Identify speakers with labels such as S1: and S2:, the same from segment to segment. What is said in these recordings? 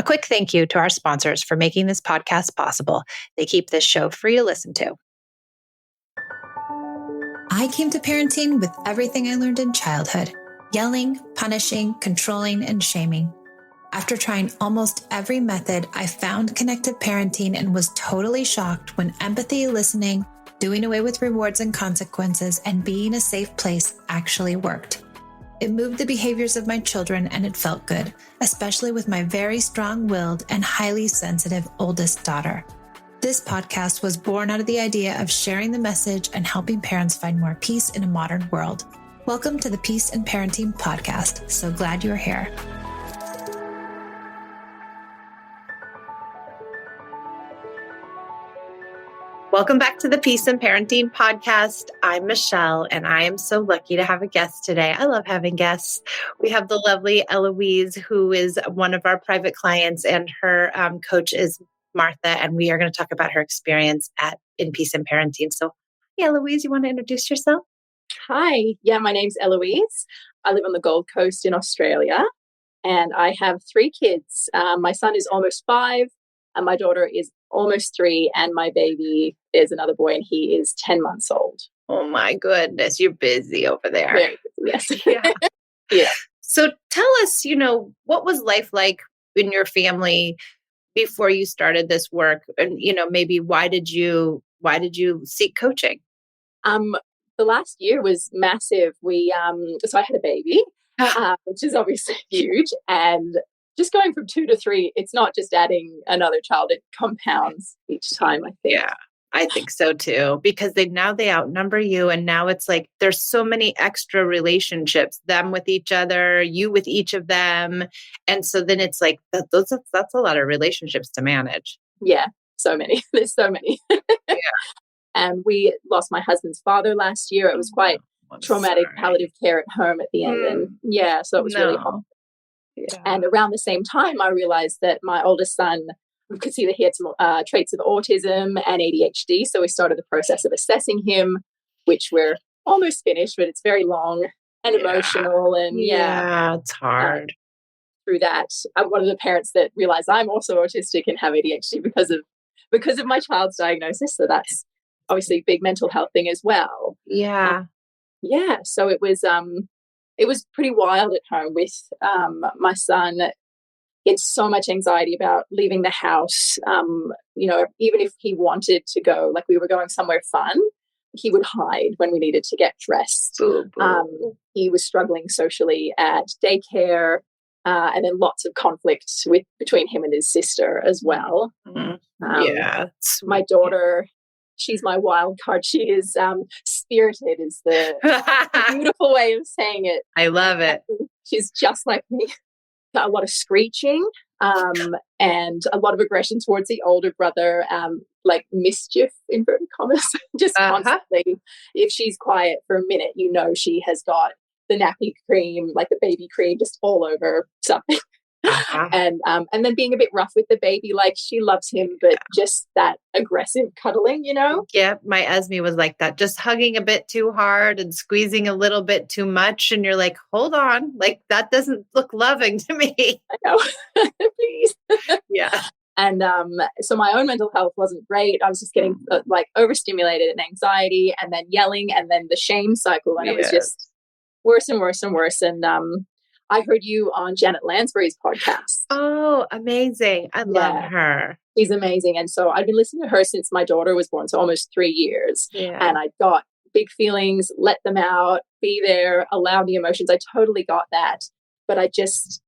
S1: quick thank you to our sponsors for making this podcast possible. They keep this show free to listen to. I came to parenting with everything I learned in childhood: yelling, punishing, controlling, and shaming. After trying almost every method, I found connective parenting and was totally shocked when empathy, listening, doing away with rewards and consequences, and being a safe place actually worked. It moved the behaviors of my children, and it felt good, especially with my very strong-willed and highly sensitive oldest daughter. This podcast was born out of the idea of sharing the message and helping parents find more peace in a modern world. Welcome to the Peace in Parenting podcast. So glad you're here. Welcome back to the Peace in Parenting podcast. I'm Michelle, and I am so lucky to have a guest today. I love having guests. We have the lovely Eloise, who is one of our private clients, and her coach is Martha, and we are going to talk about her experience in Peace in Parenting. So, hey, Eloise, you want to introduce yourself?
S2: Hi. Yeah, my name's Eloise. I live on the Gold Coast in Australia, and I have 3 kids. My son is almost 5, and my daughter is almost 3, and my baby is another boy, and he is 10 months old.
S1: Oh my goodness, you're busy over there.
S2: Very busy, yes.
S1: Yeah.
S2: Yeah.
S1: So tell us, what was life like in your family before you started this work? And, maybe why did you seek coaching?
S2: The last year was massive. So I had a baby, which is obviously huge, and just going from 2 to 3, it's not just adding another child, it compounds each time, I think.
S1: Yeah, I think so too, because they outnumber you. And now it's like, there's so many extra relationships, them with each other, you with each of them. And so then it's like, that's a lot of relationships to manage.
S2: Yeah, so many. There's so many.
S1: Yeah.
S2: And we lost my husband's father last year. It was quite traumatic palliative care at home at the end. And yeah, so it was really hard. Yeah. And around the same time, I realized that my oldest son could see that he had some traits of autism and ADHD. So we started the process of assessing him, which we're almost finished, but it's very long and emotional. And
S1: yeah, it's hard.
S2: Through that, I'm one of the parents that realized I'm also autistic and have ADHD because of my child's diagnosis. So that's obviously a big mental health thing as well.
S1: Yeah.
S2: So it was pretty wild at home with my son. He had so much anxiety about leaving the house. Even if he wanted to go, like we were going somewhere fun, he would hide when we needed to get dressed. He was struggling socially at daycare, and then lots of conflict between him and his sister as well. My daughter, she's my wild card. She is spirited is the beautiful way of saying it.
S1: I love it.
S2: She's just like me. A lot of screeching and a lot of aggression towards the older brother, like mischief, inverted commas, just constantly. If she's quiet for a minute, she has got the nappy cream, like the baby cream, just all over something. And then being a bit rough with the baby, like she loves him, but just that aggressive cuddling,
S1: Yeah, my Esme was like that, just hugging a bit too hard and squeezing a little bit too much. And you're like, hold on, like that doesn't look loving to me.
S2: I know, please.
S1: Yeah.
S2: And so my own mental health wasn't great. I was just getting overstimulated and anxiety, and then yelling, and then the shame cycle, and it was just worse and worse and worse. And I heard you on Janet Lansbury's podcast.
S1: Oh, amazing. I love her.
S2: She's amazing. And so I've been listening to her since my daughter was born, so almost 3 years.
S1: Yeah.
S2: And I got big feelings, let them out, be there, allow the emotions. I totally got that. But I just,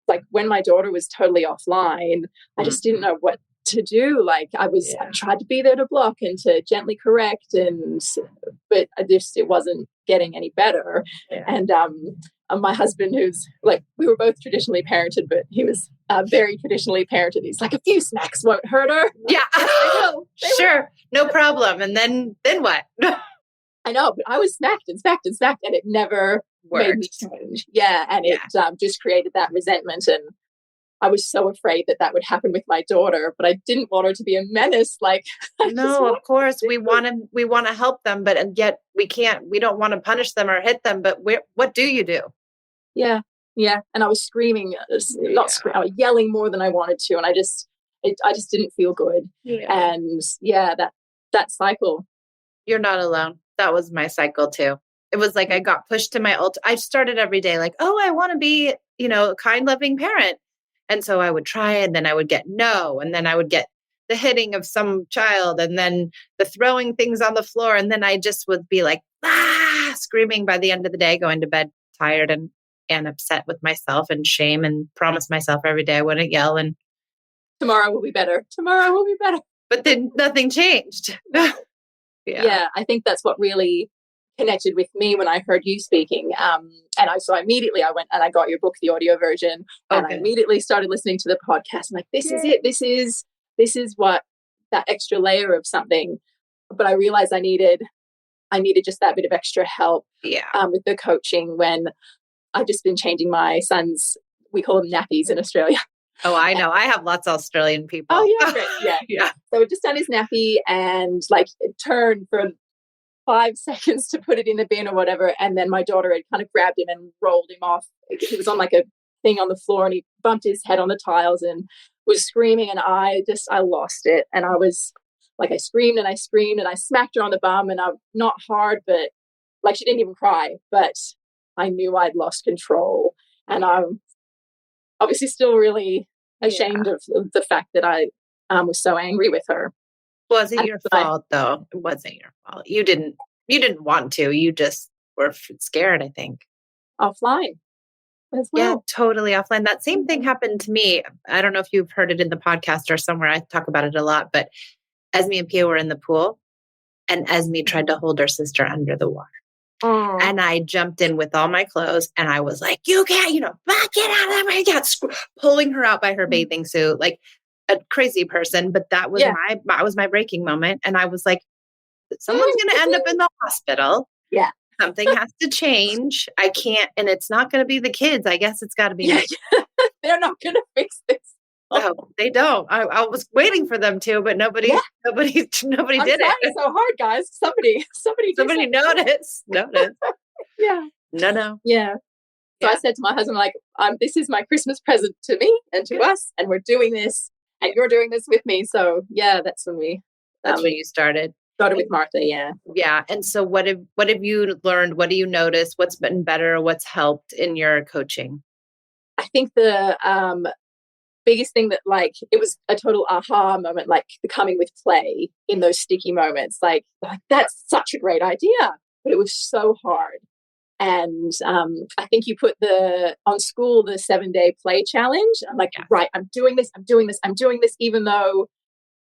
S2: like when my daughter was totally offline, I just didn't know what to do. Like I tried to be there to block and to gently correct, but it wasn't getting any better. Yeah. And my husband, who's like, we were both traditionally parented, but he was very traditionally parented. He's like, a few smacks won't hurt her.
S1: Yeah, sure, no problem. And then what?
S2: I know, but I was smacked and smacked and smacked, and it never made me change. Yeah, and it just created that resentment, and I was so afraid that would happen with my daughter, but I didn't want her to be a menace. Like,
S1: no, of course we want to help them, but yet we don't want to punish them or hit them. But what do you do?
S2: Yeah. Yeah. And I was screaming, I was yelling more than I wanted to. And I just didn't feel good.
S3: Yeah.
S2: And yeah, that cycle.
S3: You're not alone. That was my cycle too. It was like I got pushed to my I started every day like, oh, I want to be, a kind, loving parent. And so I would try, and then I would get no. And then I would get the hitting of some child, and then the throwing things on the floor. And then I just would be like, screaming by the end of the day, going to bed tired and upset with myself and shame, and promise myself every day I wouldn't yell. And
S2: tomorrow will be better. Tomorrow will be better.
S3: But then nothing changed.
S2: Yeah, I think that's what really connected with me when I heard you speaking. So immediately I went and I got your book, the audio version, and I immediately started listening to the podcast. I'm like, this is it. This is what that extra layer of something. But I realized I needed just that bit of extra help with the coaching when I've just been changing my son's, we call them nappies in Australia.
S3: Oh, I know. I have lots of Australian people.
S2: Oh, yeah. Great. Yeah. So we just done his nappy and like it turned for 5 seconds to put it in the bin or whatever. And then my daughter had kind of grabbed him and rolled him off. He was on like a thing on the floor and he bumped his head on the tiles and was screaming. And I lost it. And I was like, I screamed and I smacked her on the bum, and not hard, but like she didn't even cry, but I knew I'd lost control. And I'm obviously still really ashamed of the fact that I was so angry with her.
S3: Wasn't your fault though. It wasn't your fault. You didn't want to. You just were scared, I think.
S2: Offline as well.
S3: Yeah, totally offline. That same thing happened to me. I don't know if you've heard it in the podcast or somewhere. I talk about it a lot, but Esme and Pia were in the pool, and Esme tried to hold her sister under the water. And I jumped in with all my clothes and I was like, you can't, get out of there. I got pulling her out by her bathing suit, like a crazy person. But that was my breaking moment. And I was like, someone's going to end up in the hospital.
S2: Yeah.
S3: Something has to change. I can't, and it's not going to be the kids. I guess it's got to be me.
S2: They're not going to fix this.
S3: No, they don't. I was waiting for them to, but nobody did it.
S2: So hard, guys. Somebody
S3: noticed.
S2: Yeah.
S3: No.
S2: Yeah. So I said to my husband, like, this is my Christmas present to me and to us, and we're doing this, and you're doing this with me. So yeah, that's when
S3: you started.
S2: Started with Martha. Yeah.
S3: Yeah. And so what have you learned? What do you notice? What's been better? What's helped in your coaching?
S2: I think the biggest thing that like it was a total aha moment, like the coming with play in those sticky moments, like that's such a great idea, but it was so hard. And I think you put on school the 7-day play challenge. I'm like, right, I'm doing this, even though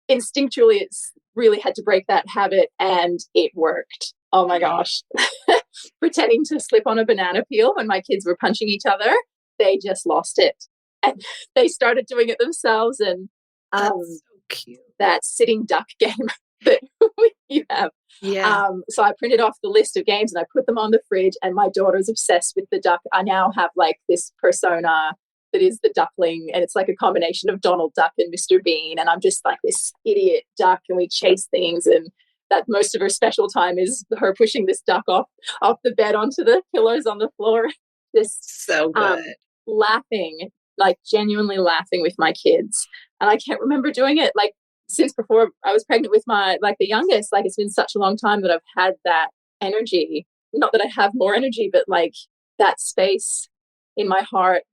S2: instinctually it's really had to break that habit, and it worked. Oh my gosh. Pretending to slip on a banana peel when my kids were punching each other, they just lost it. And they started doing it themselves. And
S3: that's so cute.
S2: That sitting duck game that you have.
S3: Yeah.
S2: So I printed off the list of games and I put them on the fridge, and my daughter's obsessed with the duck. I now have like this persona that is the duckling, and it's like a combination of Donald Duck and Mr. Bean. And I'm just like this idiot duck, and we chase things, and that most of her special time is her pushing this duck off the bed onto the pillows on the floor. Just
S3: so good.
S2: Laughing, like genuinely laughing with my kids. And I can't remember doing it like since before I was pregnant with the youngest. Like it's been such a long time that I've had that energy. Not that I have more energy, but like that space in my heart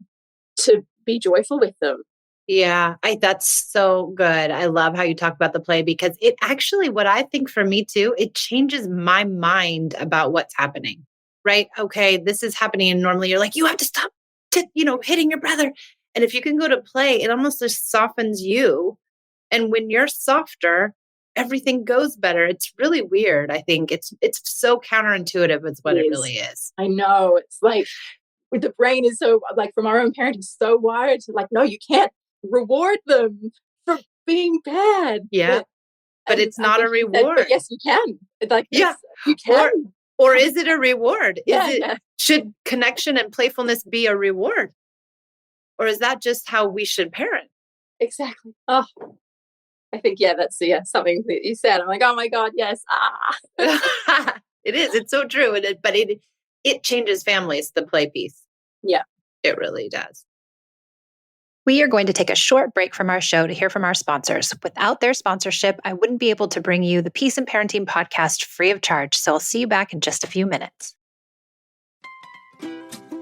S2: to be joyful with them.
S3: Yeah, that's so good. I love how you talk about the play, because it actually, what I think for me too, it changes my mind about what's happening, right? Okay, this is happening. And normally you're like, you have to stop hitting your brother. And if you can go to play, it almost just softens you. And when you're softer, everything goes better. It's really weird. I think it's so counterintuitive is what it really is.
S2: I know. It's like the brain is so like from our own parenting so wired to like, no, you can't reward them for being bad.
S3: Yeah. But it's not a reward.
S2: But yes, you can. It's like, yes, you can.
S3: Or is it a reward?
S2: Yeah.
S3: Should connection and playfulness be a reward? Or is that just how we should parent?
S2: Exactly. Oh, I think, that's something that you said. I'm like, oh my God, yes.
S3: It is. It's so true. But it changes families, the play piece.
S2: Yeah.
S3: It really does.
S1: We are going to take a short break from our show to hear from our sponsors. Without their sponsorship, I wouldn't be able to bring you the Peace and Parenting podcast free of charge. So I'll see you back in just a few minutes.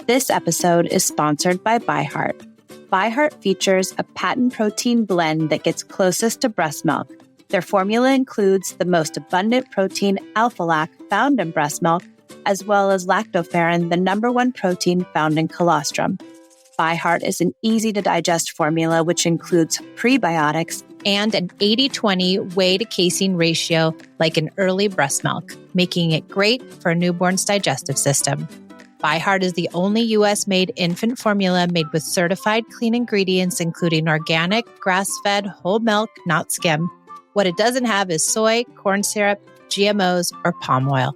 S4: This episode is sponsored by ByHeart. ByHeart features a patent protein blend that gets closest to breast milk. Their formula includes the most abundant protein, alpha-lac, found in breast milk, as well as lactoferrin, the number one protein found in colostrum. ByHeart is an easy-to-digest formula which includes prebiotics
S1: and an 80-20 whey to casein ratio like in early breast milk, making it great for a newborn's digestive system. ByHeart is the only U.S.-made infant formula made with certified clean ingredients, including organic, grass-fed, whole milk, not skim. What it doesn't have is soy, corn syrup, GMOs, or palm oil.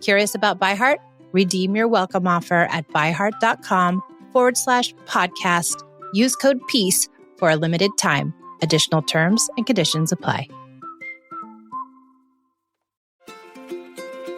S1: Curious about ByHeart? Redeem your welcome offer at byheart.com/podcast. Use code PEACE for a limited time. Additional terms and conditions apply.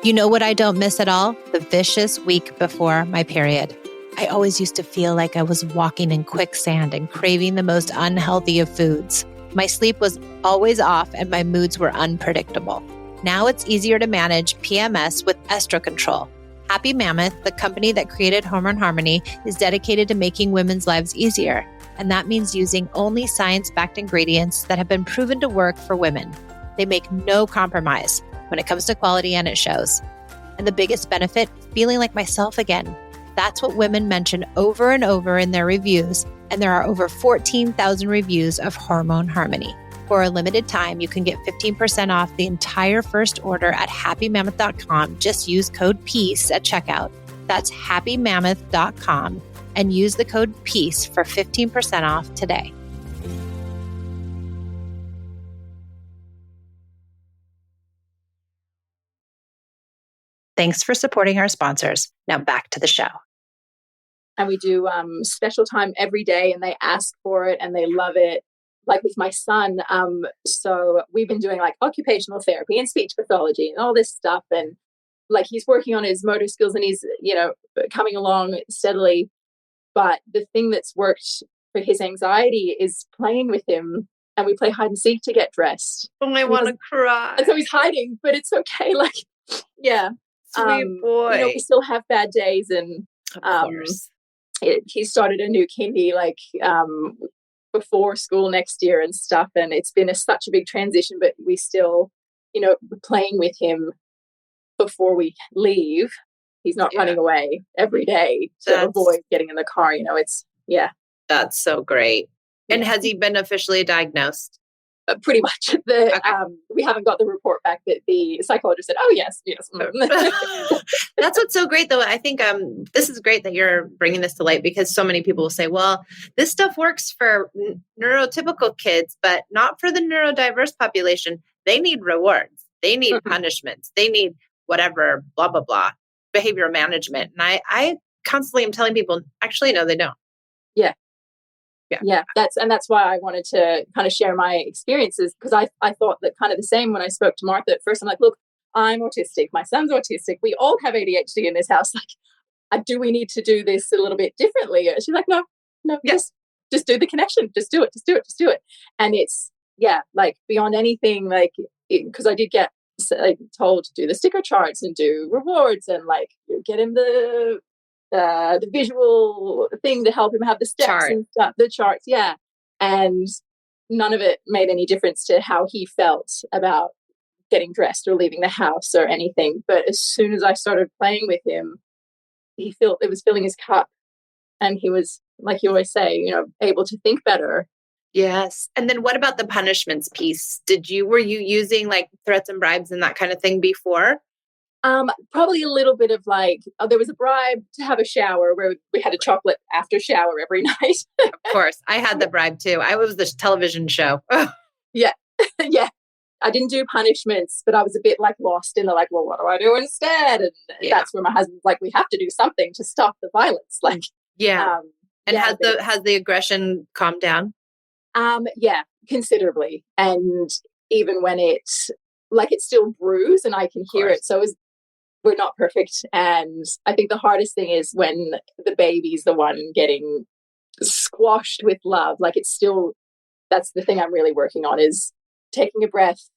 S1: You know what I don't miss at all? The vicious week before my period. I always used to feel like I was walking in quicksand and craving the most unhealthy of foods. My sleep was always off and my moods were unpredictable. Now it's easier to manage PMS with Estro Control. Happy Mammoth, the company that created Hormone Harmony, is dedicated to making women's lives easier. And that means using only science-backed ingredients that have been proven to work for women. They make no compromise when it comes to quality, and it shows. And the biggest benefit, feeling like myself again. That's what women mention over and over in their reviews, and there are over 14,000 reviews of Hormone Harmony. For a limited time, you can get 15% off the entire first order at happymammoth.com. Just use code PEACE at checkout. That's happymammoth.com and use the code PEACE for 15% off today. Thanks for supporting our sponsors. Now back to the show.
S2: And we do special time every day, and they ask for it and they love it. Like with my son, so we've been doing like occupational therapy and speech pathology and all this stuff, and like he's working on his motor skills and he's coming along steadily. But the thing that's worked for his anxiety is playing with him, and we play hide and seek to get dressed.
S3: Oh, I want to cry.
S2: And so he's hiding, but it's okay. Like, yeah,
S3: sweet boy.
S2: We still have bad days, and
S3: of course.
S2: He started a new kindy before school next year and stuff, and it's been such a big transition, but we still playing with him before we leave. He's not running away every day to avoid getting in the car. That's
S3: so great. And has he been officially diagnosed?
S2: Pretty much. We haven't got the report back that the psychologist said, oh, yes.
S3: That's what's so great, though. I think this is great that you're bringing this to light, because so many people will say, well, this stuff works for neurotypical kids, but not for the neurodiverse population. They need rewards. They need punishments. They need whatever, blah, blah, blah, behavioral management. And I constantly am telling people, actually, no, they don't.
S2: Yeah, that's why I wanted to kind of share my experiences, because I thought that kind of the same when I spoke to Martha at first. I'm like, look, I'm autistic. My son's autistic. We all have ADHD in this house. Like, do we need to do this a little bit differently? She's like, no, just do the connection. Just do it. And it's, like beyond anything, like, because I did get told to do the sticker charts and do rewards and like get him the visual thing to help him have the steps and stuff, the charts. Yeah. And none of it made any difference to how he felt about getting dressed or leaving the house or anything. But as soon as I started playing with him, it was filling his cup, and he was, like you always say, able to think better.
S3: Yes. And then what about the punishments piece? Were you using like threats and bribes and that kind of thing before?
S2: Probably a little bit of there was a bribe to have a shower where we had a chocolate after shower every night.
S3: Of course. I had the bribe too. I was the television show.
S2: Yeah. Yeah. I didn't do punishments, but I was a bit lost in the well, what do I do instead? And that's where my husband's like, we have to do something to stop the violence.
S3: Has the aggression calmed down?
S2: Yeah, considerably. And even when it's still bruised and I can hear it. So we're not perfect. And I think the hardest thing is when the baby's the one getting squashed with love. Like it's still, that's the thing I'm really working on, is taking a breath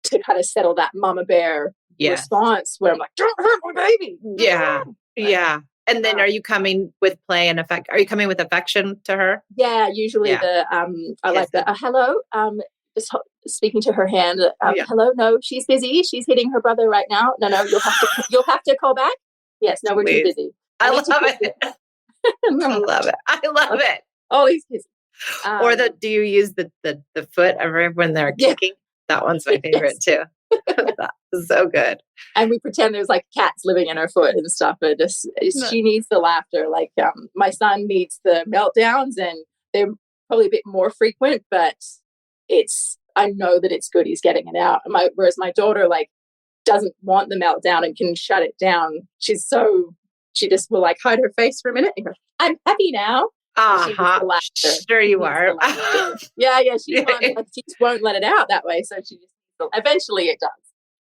S2: to kind of settle that mama bear response where I'm like, don't hurt my baby.
S3: Yeah. Yeah. And then are you coming with play and affect? Are you coming with affection to her?
S2: Yeah, usually I like the hello, just speaking to her hand. Hello, no, she's busy. She's hitting her brother right now. No, you'll have to call back. Yes, no, we're too busy.
S3: I love it. I love it. I love it.
S2: All these kids.
S3: Or do you use the foot when they're kicking? That one's my favorite too. That is so good.
S2: And we pretend there's like cats living in her foot and stuff, but she needs the laughter. Like my son needs the meltdowns, and they're probably a bit more frequent, but I know that it's good he's getting it out. Whereas my daughter like doesn't want the meltdown and can shut it down. She just will like hide her face for a minute and go, I'm happy now.
S3: Sure you are.
S2: Yeah. She just won't let it out that way. So she just eventually it does.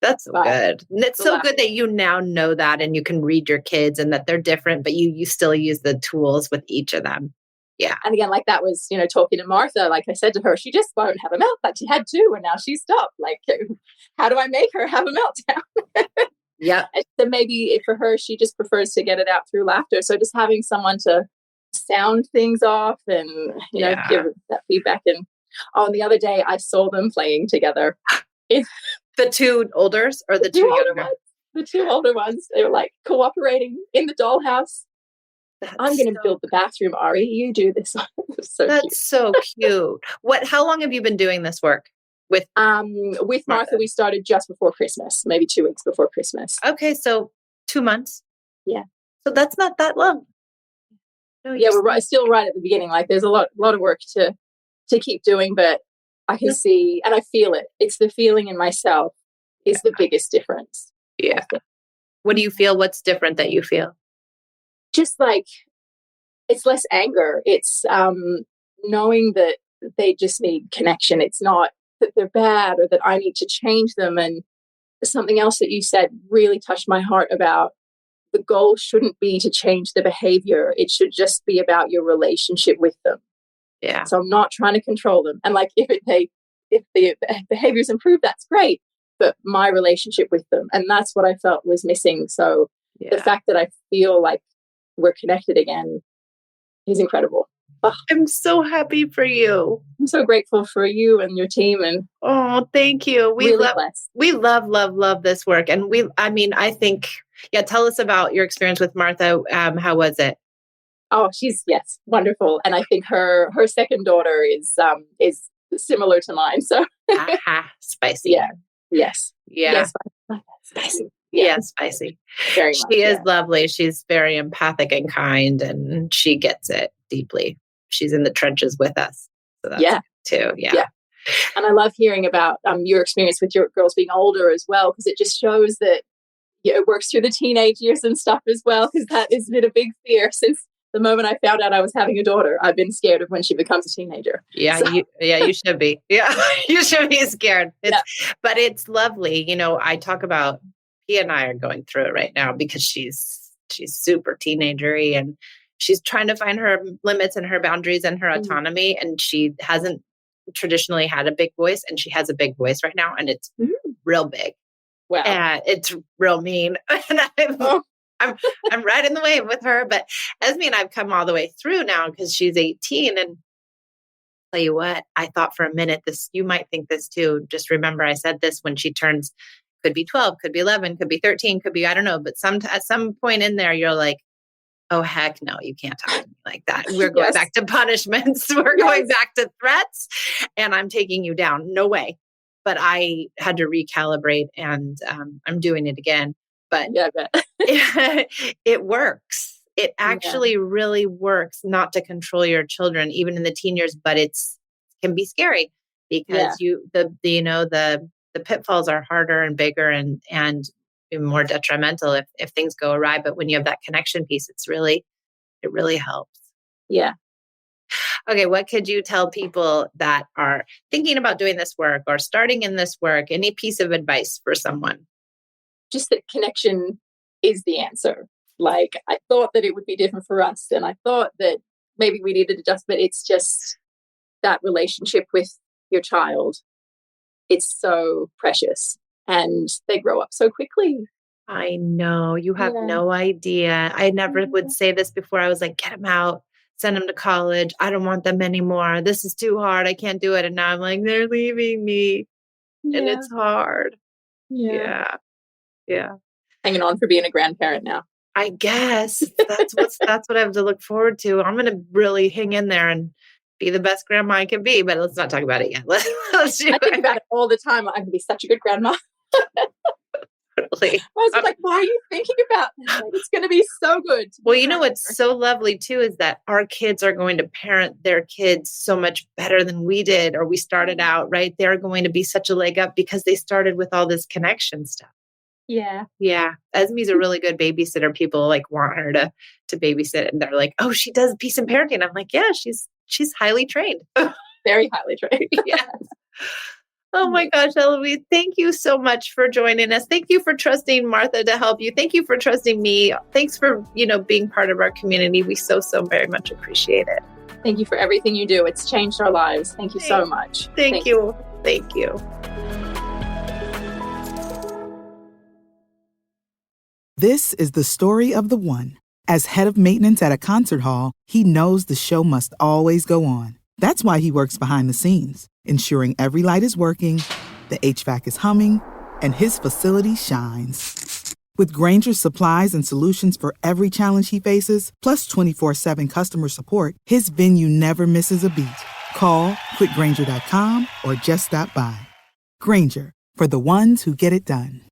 S3: That's good. And it's so good that you now know that, and you can read your kids and that they're different, but you still use the tools with each of them. Yeah.
S2: And again, like that was, talking to Martha, like I said to her, she just won't have a meltdown. She had to, and now she stopped. Like, how do I make her have a meltdown?
S3: Yeah.
S2: So maybe for her, she just prefers to get it out through laughter. So just having someone to sound things off and, give that feedback. And the other day I saw them playing together.
S3: The two olders or the two younger ones?
S2: The two older ones. They were like cooperating in the dollhouse. I'm going to build the bathroom, Ari. You do this.
S3: So cute. How long have you been doing this work with
S2: Martha? We started just before Christmas, maybe 2 weeks before Christmas.
S3: Okay, so 2 months.
S2: Yeah.
S3: So that's not that long.
S2: No, we're still right at the beginning. Like there's a lot of work to keep doing, but I can see and I feel it. It's the feeling in myself is the biggest difference.
S3: Yeah. What do you feel? What's different that you feel?
S2: Just like it's less anger. It's knowing that they just need connection. It's not that they're bad or that I need to change them. And something else that you said really touched my heart about the goal shouldn't be to change the behavior. It should just be about your relationship with them.
S3: Yeah.
S2: So I'm not trying to control them. And like if the behaviors improve, that's great. But my relationship with them, and that's what I felt was missing. So the fact that I feel like we're connected again is incredible. Oh,
S3: I'm so happy for you.
S2: I'm so grateful for you and your team. And
S3: thank you. We
S2: really
S3: love this work. And I think, tell us about your experience with Martha. How was it?
S2: Oh, she's wonderful. And I think her second daughter is similar to mine. So
S3: spicy.
S2: Yeah. Yes.
S3: Yeah.
S2: Yes, spicy.
S3: Yeah, spicy.
S2: Very much.
S3: She is lovely. She's very empathic and kind, and she gets it deeply. She's in the trenches with us. So that's too. Yeah.
S2: And I love hearing about your experience with your girls being older as well, because it just shows that it works through the teenage years and stuff as well, because that has been a big fear since the moment I found out I was having a daughter. I've been scared of when she becomes a teenager.
S3: Yeah, so. You should be. Yeah, you should be scared. But it's lovely. I talk about Pia and I are going through it right now because she's super teenagery and she's trying to find her limits and her boundaries and her autonomy. And she hasn't traditionally had a big voice, and she has a big voice right now, and it's real big.
S2: Wow.
S3: And it's real mean. And I'm right in the wave with her, but Esme and I've come all the way through now because she's 18. And tell you what, I thought for a minute, you might think this too. Just remember, I said this when she turns, could be 12, could be 11, could be 13, could be, I don't know. But at some point in there, you're like, oh, heck no, you can't talk to me like that. We're going back to punishments. We're going back to threats, and I'm taking you down. No way. But I had to recalibrate, and I'm doing it again. But it works. It actually really works not to control your children, even in the teen years, but can be scary because the pitfalls are harder and bigger and more detrimental if things go awry. But when you have that connection piece, it really helps.
S2: Yeah.
S3: Okay. What could you tell people that are thinking about doing this work or starting in this work? Any piece of advice for someone?
S2: Just that connection is the answer. Like, I thought that it would be different for us, and I thought that maybe we needed adjustment. It's just that relationship with your child. It's so precious, and they grow up so quickly.
S3: I know. You have no idea. I never would say this before. I was like, get them out, send them to college. I don't want them anymore. This is too hard. I can't do it. And now I'm like, they're leaving me. And it's hard. Yeah.
S2: Hanging on for being a grandparent now.
S3: I guess that's what I have to look forward to. I'm going to really hang in there and be the best grandma I can be, but let's not talk about it yet. Let's
S2: I think about it all the time. I can be such a good grandma.
S3: Totally.
S2: I was like, why are you thinking about that? Like, it's going to be so good.
S3: Well, you know what's so lovely too is that our kids are going to parent their kids so much better than we did, or we started out, right? They're going to be such a leg up because they started with all this connection stuff.
S2: Yeah.
S3: Esme's a really good babysitter. People like want her to babysit, and they're like, "Oh, she does peace and parenting." I'm like, "Yeah, she's highly trained,
S2: very highly trained."
S3: Yes. Oh my gosh, Eloise, thank you so much for joining us. Thank you for trusting Martha to help you. Thank you for trusting me. Thanks for being part of our community. We so very much appreciate it.
S2: Thank you for everything you do. It's changed our lives. Thank you so much.
S3: Thank you. Thank you.
S5: This is the story of the one. As head of maintenance at a concert hall, he knows the show must always go on. That's why he works behind the scenes, ensuring every light is working, the HVAC is humming, and his facility shines. With Grainger's supplies and solutions for every challenge he faces, plus 24/7 customer support, his venue never misses a beat. Call quickgrainger.com or just stop by. Grainger, for the ones who get it done.